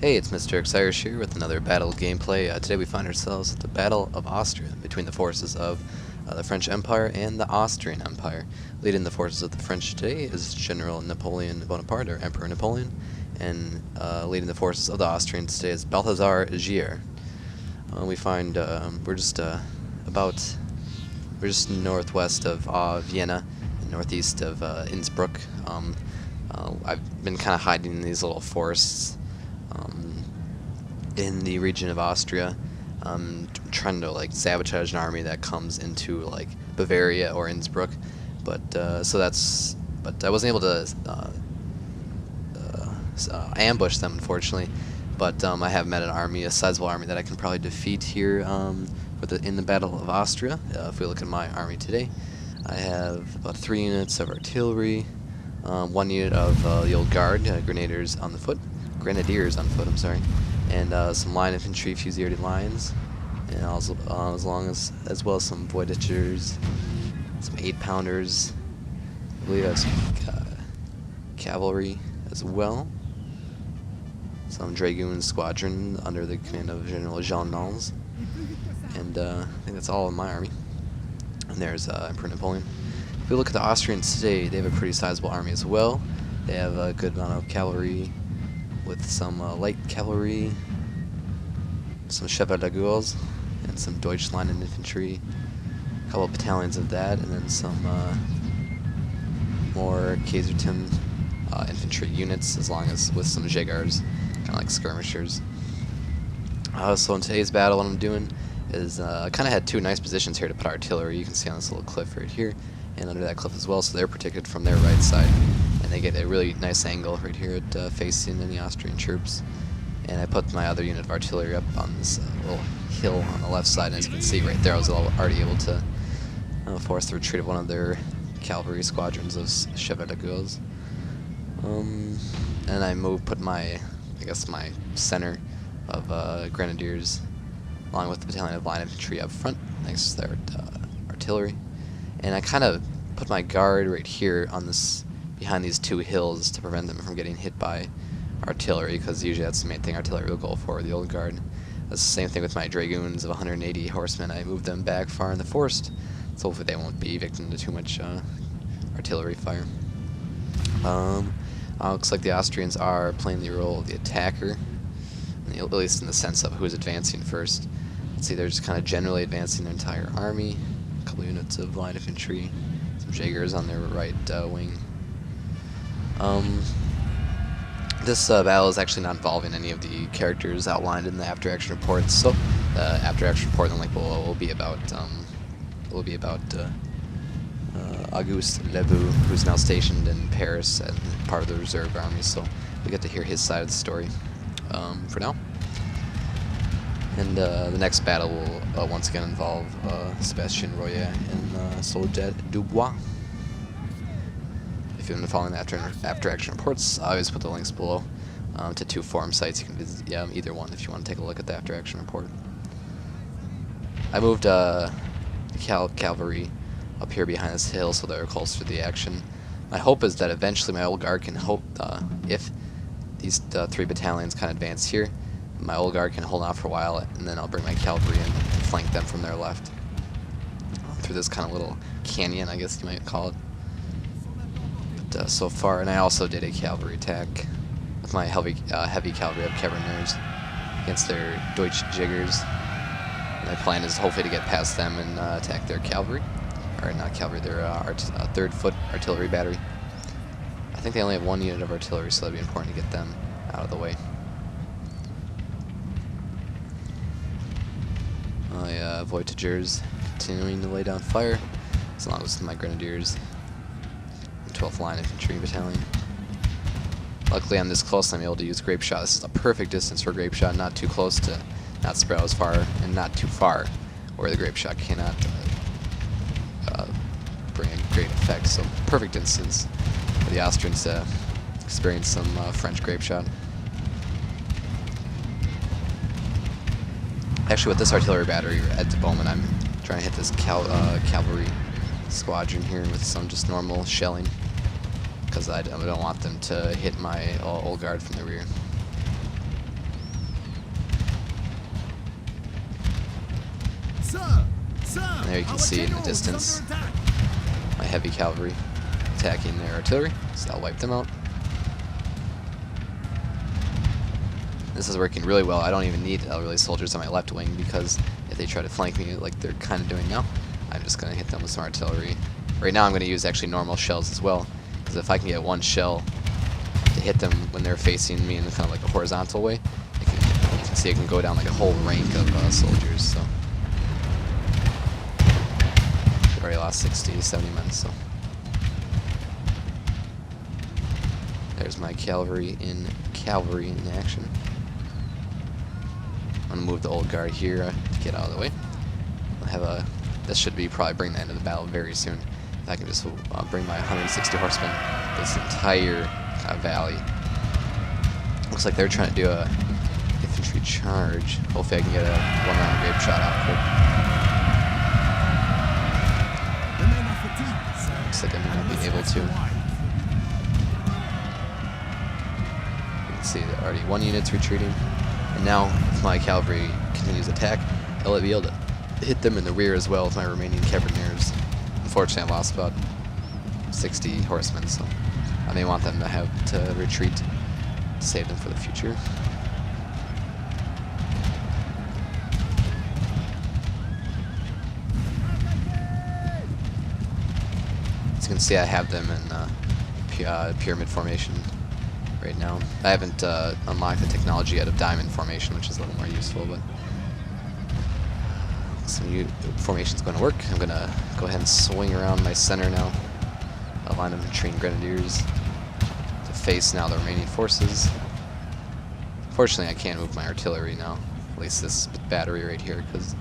Hey, it's Mr. Irish here with another battle gameplay. Today we find ourselves at the Battle of Austria between the forces of the French Empire and the Austrian Empire. Leading the forces of the French today is General Napoleon Bonaparte, or Emperor Napoleon, and leading the forces of the Austrians today is Balthazar Gier. We find we're just northwest of Vienna, and northeast of Innsbruck. I've been kind of hiding in these little forests in the region of Austria, trying to like sabotage an army that comes into like Bavaria or Innsbruck, but I wasn't able to ambush them, unfortunately. But I have met an army, a sizable army that I can probably defeat here in the Battle of Austria. If we look at my army today, I have about 3 units of artillery, 1 unit of the old guard, grenadiers on foot, I'm sorry, and some line infantry, fusilier lines, and also as well as some voiditchers, some 8-pounders. I believe I have some cavalry as well. Some dragoon squadron under the command of General Jean Nals, and I think that's all in my army. And there's Emperor Napoleon. If we look at the Austrians today, they have a pretty sizable army as well. They have a good amount of cavalry, with some light cavalry, some Chevaliers, and some Deutschland infantry, a couple of battalions of that, and then some more Kaiserton infantry units, with some Jägers, kind of like skirmishers. So in today's battle, what I'm doing is I kind of had 2 nice positions here to put artillery. You can see on this little cliff right here, and under that cliff as well, so they're protected from their right side. And they get a really nice angle right here at facing any Austrian troops. And I put my other unit of artillery up on this little hill on the left side, and as you can see right there, I was already able to force the retreat of one of their cavalry squadrons of Chevaliers. And I put my center of grenadiers along with the battalion of line infantry up front next to their artillery. And I kind of put my guard right here on behind these 2 hills to prevent them from getting hit by artillery, because usually that's the main thing artillery will go for, the old guard. That's the same thing with my dragoons of 180 horsemen. I moved them back far in the forest, so hopefully they won't be victim to too much artillery fire. Looks like the Austrians are playing the role of the attacker, at least in the sense of who's advancing first. Let's see, they're just kind of generally advancing their entire army. A couple units of line infantry, some Jägers on their right wing. This battle is actually not involving any of the characters outlined in the after-action reports. So, after-action report in the link below will be about Auguste Lebu, who's now stationed in Paris and part of the reserve army. So we get to hear his side of the story for now. And the next battle will once again involve Sébastien Royer and Soledad Dubois. If you've been following the after-action reports, I always put the links below to 2 forum sites. You can visit either one if you want to take a look at the after-action report. I moved cavalry up here behind this hill so they're closer to the action. My hope is that eventually my old guard can if these 3 battalions kind of advance here, my old guard can hold on for a while, and then I'll bring my cavalry in and flank them from their left through this kind of little canyon, I guess you might call it. But so far, and I also did a cavalry attack with my heavy cavalry of Cavaliers against their Deutsch Jägers. My plan is hopefully to get past them and attack their cavalry, or not cavalry, their 3rd Foot artillery battery. I think they only have 1 unit of artillery, so that'd be important to get them out of the way. My Voyagers continuing to lay down fire, as long as my grenadiers and 12th Line Infantry Battalion. Luckily I'm this close, I'm able to use grape shot. This is a perfect distance for grape shot, not too close to not spread out as far, and not too far where the grape shot cannot bring a great effect. So perfect distance for the Austrians to experience some French grape shot. Actually, with this artillery battery at the moment, I'm trying to hit this cavalry squadron here with some just normal shelling, because I don't want them to hit my old guard from the rear. And there you can see in the distance my heavy cavalry attacking their artillery, so I'll wipe them out. This is working really well. I don't even need really soldiers on my left wing, because if they try to flank me like they're kind of doing now, I'm just going to hit them with some artillery. Right now I'm going to use actually normal shells as well, because if I can get one shell to hit them when they're facing me in kind of like a horizontal way, you can see it can go down like a whole rank of soldiers. So I've already lost 60 to 70 men, so there's my cavalry in action. I'm gonna move the old guard here to get out of the way. I'll have this should be probably bring the end of the battle very soon. If I can just bring my 160 horsemen this entire valley. Looks like they're trying to do a infantry charge. Hopefully I can get a one-round grape shot out quick. Looks like I may not be able to. You can see that already one unit's retreating. And now, if my cavalry continues attack, I'll be able to hit them in the rear as well with my remaining carbineers. Unfortunately, I lost about 60 horsemen, so I may want them to have to retreat to save them for the future. As you can see, I have them in pyramid formation right now. I haven't unlocked the technology yet of diamond formation, which is a little more useful, but some new formation's going to work. I'm going to go ahead and swing around my center now. A line of trained grenadiers to face now the remaining forces. Fortunately, I can't move my artillery now, at least this battery right here, because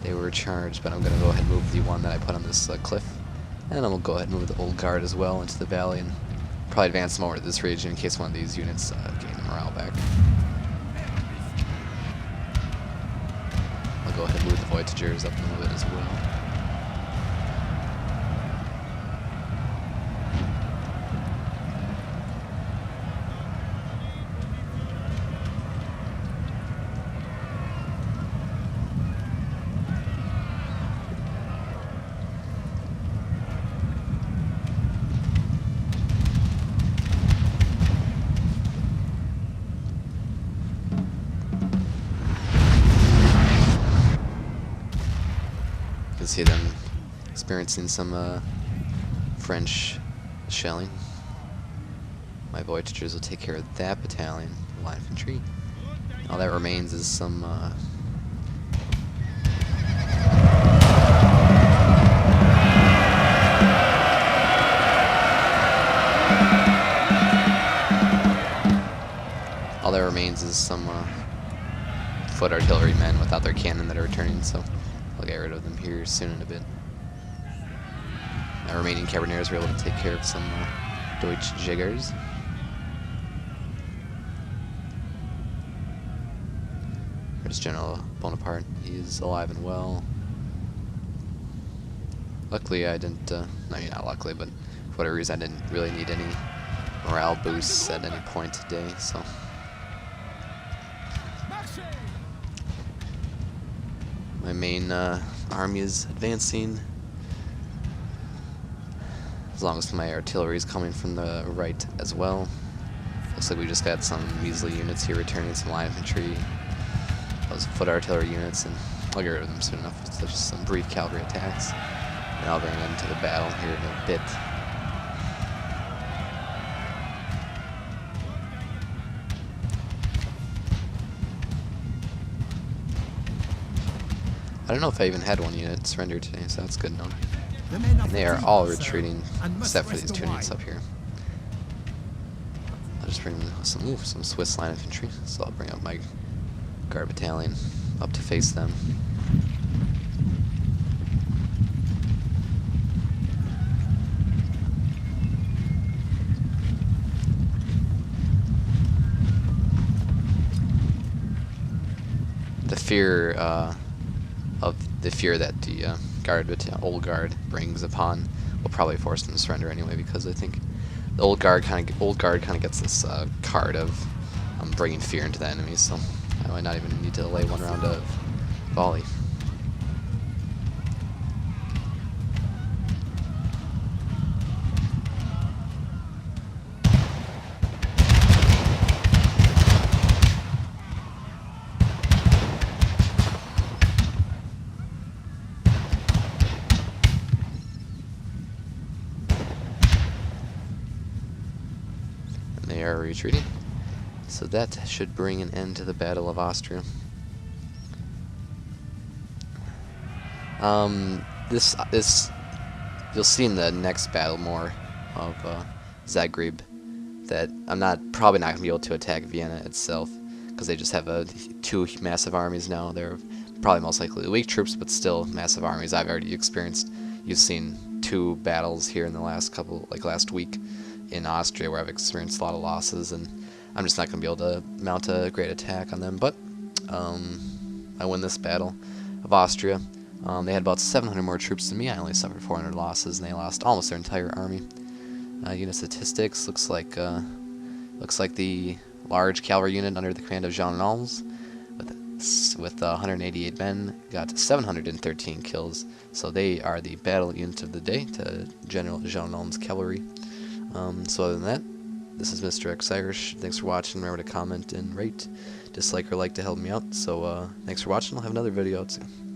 they were charged, but I'm going to go ahead and move the one that I put on this cliff. And then we'll go ahead and move the old guard as well into the valley, and probably advance them over to this region in case one of these units gain morale back. I'll go ahead and move the Voyagers up a little bit as well. See them experiencing some French shelling. My Voyagers will take care of that battalion, line infantry. All that remains is some foot artillery men without their cannon that are returning, so I'll get rid of them here soon in a bit. My remaining carbineers were able to take care of some Deutsche Jägers. There's General Bonaparte. He's alive and well. Luckily, I didn't, I mean, not luckily, but for whatever reason, I didn't really need any morale boosts at any point today, so. My main army is advancing, as long as my artillery is coming from the right as well. Looks like we just got some measly units here returning, some line infantry, those foot artillery units, and I'll get rid of them soon enough. It's just some brief cavalry attacks, and I'll bring them into the battle here in a bit. I don't know if I even had one unit surrender today, so that's good enough. And they are all retreating, except for these two units up here. I'll just bring some Swiss line infantry, so I'll bring up my guard battalion up to face them. The fear that the old guard brings upon will probably force them to surrender anyway, because I think the old guard kind of gets this card of bringing fear into the enemy, so I might not even need to lay one round of volley. retreating. So that should bring an end to the Battle of Austria. This you'll see in the next battle more of Zagreb that I'm probably not gonna be able to attack Vienna itself because they just have two massive armies now. They're probably most likely weak troops, but still massive armies. I've already experienced. You've seen 2 battles here in the last last week in Austria where I've experienced a lot of losses, and I'm just not gonna be able to mount a great attack on them. But I win this battle of Austria. They had about 700 more troops than me. I only suffered 400 losses, and they lost almost their entire army. Unit statistics looks like the large cavalry unit under the command of Jean Nolmes with 188 men got 713 kills. So they are the battle unit of the day to General Jean Nolmes' cavalry. So other than that, this is Mr. X Irish. Thanks for watching. Remember to comment and rate, dislike, or like to help me out. So thanks for watching. I'll have another video out soon.